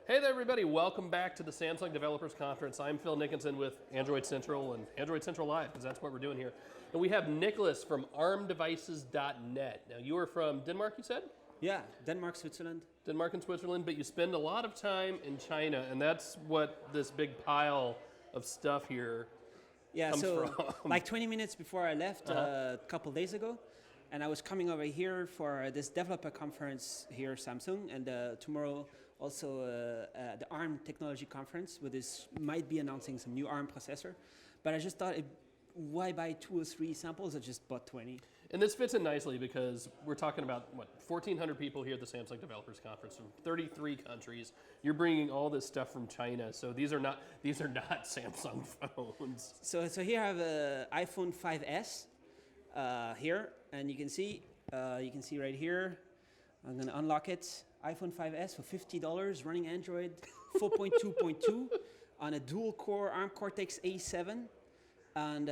Hey there, everybody. Welcome back to the Samsung Developers Conference. I'm Phil Nickinson with Android Central and Android Central Live, because that's what we're doing here. And we have Nicholas from armdevices.net. Now, you are from Denmark, you said? Yeah, Denmark, Switzerland. Denmark and Switzerland, but you spend a lot of time in China, and that's what this big pile of stuff here comes from. Like 20 minutes before I left a couple days ago, and I was coming over here for this developer conference here, Samsung, and tomorrow also the ARM technology conference, where this might be announcing some new ARM processor. But I just thought, why buy 2 or 3 samples? I just bought 20. And this fits in nicely because we're talking about, 1,400 people here at the Samsung Developers Conference from 33 countries. You're bringing all this stuff from China, so these are not Samsung phones. So here I have an iPhone 5S here, and you can see right here. I'm going to unlock it. iPhone 5S for $50, running Android 4.2.2 on a dual-core ARM Cortex A7, and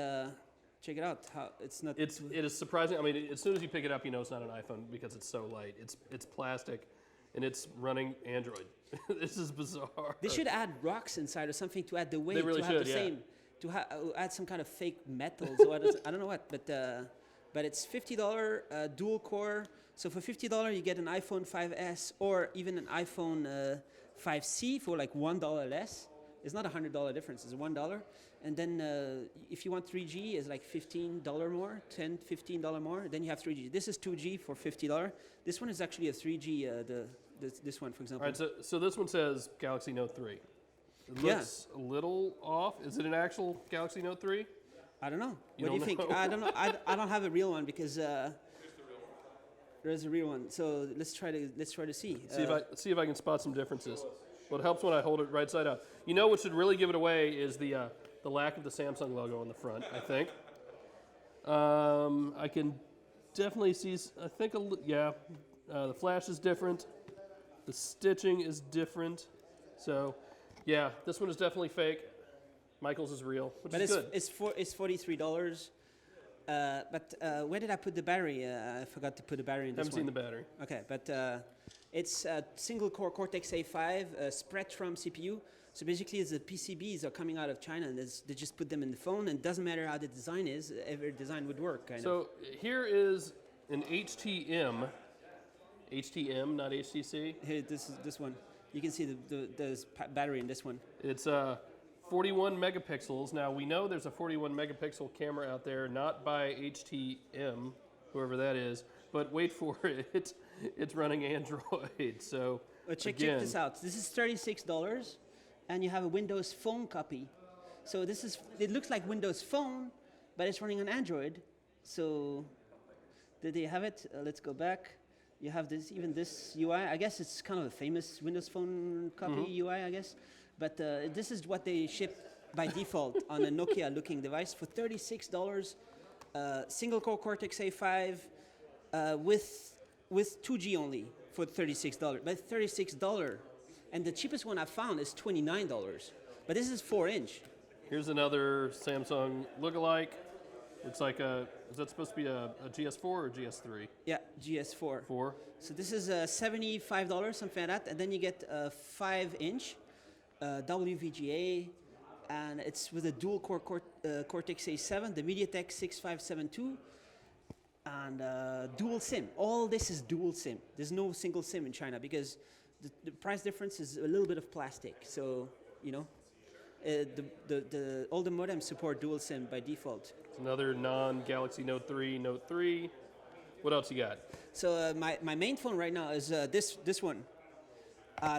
check it out. It is surprising. I mean, as soon as you pick it up, you know it's not an iPhone because it's so light. It's plastic, and it's running Android. This is bizarre. They should add rocks inside or something to add the weight. They really to have should, the yeah. same. To add some kind of fake metal. So I don't know what, but it's $50 dual core. So for $50 you get an iPhone 5S or even an iPhone 5C for like $1 less. It's not a $100 difference, it's $1. And then if you want 3G, it's like $15 more, $15 more. Then you have 3G. This is 2G for $50. This one is actually a 3G, this one, for example. All right, so this one says Galaxy Note 3. It looks a little off. Is it an actual Galaxy Note 3? I don't know. You what do you think? know? I don't know. I don't have a real one because there's a real one. So let's try to see. See if I can spot some differences. Well, it helps when I hold it right side up. You know what should really give it away is the lack of the Samsung logo on the front, I think. I can definitely see, I think, the flash is different. The stitching is different. So, yeah, this one is definitely fake. Michael's is real, which is good. It's $43. But where did I put the battery? I forgot to put the battery in this one. Haven't seen the battery. Okay, but it's a single-core Cortex A5 Spreadtrum CPU. So basically, the PCBs are coming out of China, and they just put them in the phone, and it doesn't matter how the design is. Every design would work, kind of. So here is an HTM, not HTC. Here, this one. You can see the battery in this one. It's 41 megapixels. Now, we know there's a 41 megapixel camera out there, not by HTM, whoever that is, but wait for it. It's running Android. So check this out. This is $36, and you have a Windows Phone copy. So it looks like Windows Phone, but it's running on Android. So did they have it? Let's go back. You have this UI. I guess it's kind of a famous Windows Phone copy UI, I guess. But this is what they ship by default on a Nokia-looking device for $36. Single-core Cortex A5 with 2G only for $36. But $36, and the cheapest one I found is $29. But this is 4-inch. Here's another Samsung lookalike. It's like is that supposed to be a GS4 or GS3? Yeah, GS4. 4. So this is $75, something like that, and then you get a 5-inch. WVGA, and it's with a dual-core Cortex A7, the MediaTek 6572, and dual SIM. All this is dual SIM. There's no single SIM in China because the price difference is a little bit of plastic. So, you know, all the modems support dual SIM by default. It's another non-Galaxy Note 3. What else you got? So my main phone right now is this one.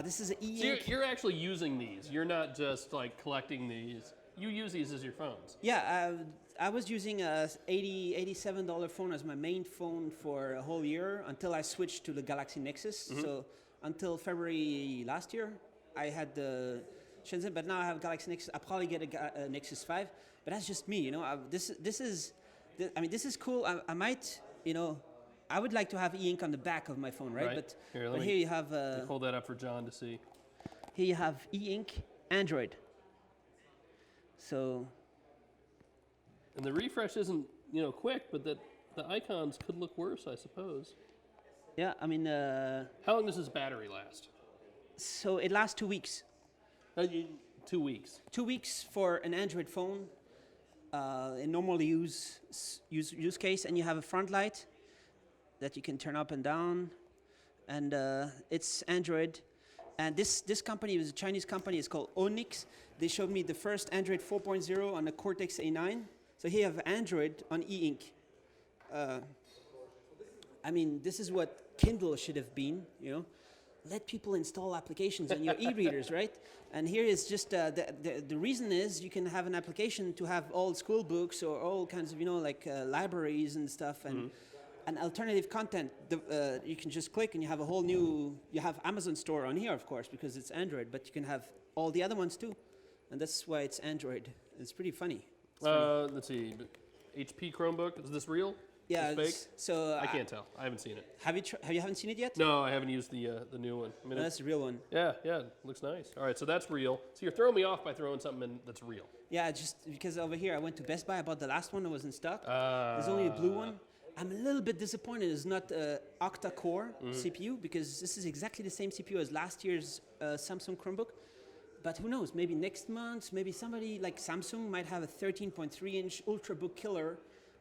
This is an e-ink. So you're actually using these. You're not just like collecting these. You use these as your phones. Yeah, I was using a $87 phone as my main phone for a whole year until I switched to the Galaxy Nexus. So until February last year, I had the Shenzhen, but now I have Galaxy Nexus. I'll probably get a Nexus 5, but that's just me, you know. This is cool. I might, you know. I would like to have e-ink on the back of my phone, right? But here you have... hold that up for John to see. Here you have e-ink Android. So... And the refresh isn't, quick, but the icons could look worse, I suppose. Yeah, I mean... How long does this battery last? So it lasts 2 weeks. 2 weeks. 2 weeks for an Android phone in normal use case, and you have a front light that you can turn up and down, and it's Android. And this company is a Chinese company. It's called Onyx. They showed me the first Android 4.0 on the Cortex A9. So here you have Android on e-ink. I mean, this is what Kindle should have been, you know. Let people install applications on your e-readers, right? And here is just, the reason is you can have an application to have all school books or all kinds of, you know, like libraries and stuff, and alternative content. You can just click and you have a whole new, you have Amazon store on here, of course, because it's Android, but you can have all the other ones too. And that's why it's Android. It's pretty funny. It's funny. Let's see. HP Chromebook. Is this real? Yeah, It's fake? so I can't tell. I haven't seen it. you haven't seen it yet? No, I haven't used the new one. I mean, No, that's the real one. yeah, looks nice. All right, so that's real. So you're throwing me off by throwing something in that's real. Yeah, just because over here I went to Best Buy, I bought the last one that was in stock. There's only a blue one. I'm a little bit disappointed it's not octa-core CPU, because this is exactly the same CPU as last year's Samsung Chromebook. But who knows, maybe next month, maybe somebody like Samsung might have a 13.3-inch Ultrabook killer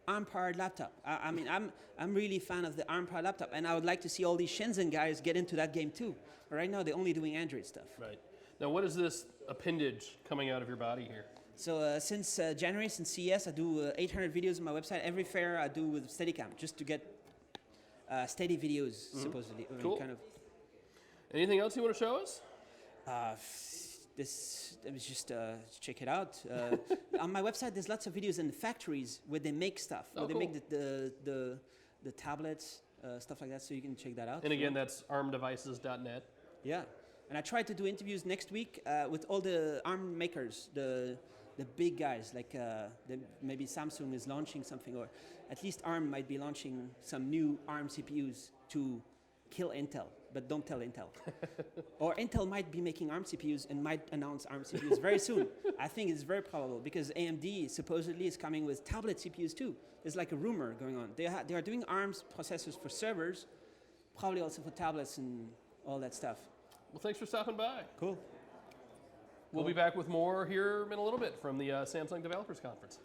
ARM-powered laptop. I mean, I'm really a fan of the ARM-powered laptop, and I would like to see all these Shenzhen guys get into that game too. But right now, they're only doing Android stuff. Right. Now, what is this appendage coming out of your body here? So since January, since CES, I do 800 videos on my website. Every fair I do with Steadicam, just to get steady videos, supposedly. Cool. Kind of. Anything else you want to show us? It was just check it out. On my website, there's lots of videos in factories where they make stuff, where they cool. make the tablets, stuff like that. So you can check that out. And again, that's armdevices.net. Yeah, and I tried to do interviews next week with all the ARM makers, the big guys, like maybe Samsung is launching something, or at least ARM might be launching some new ARM CPUs to kill Intel, but don't tell Intel. Or Intel might be making ARM CPUs and might announce ARM CPUs very soon. I think it's very probable, because AMD supposedly is coming with tablet CPUs too. There's like a rumor going on. They are doing ARM processors for servers, probably also for tablets and all that stuff. Well, thanks for stopping by. Cool. We'll be back with more here in a little bit from the Samsung Developers Conference.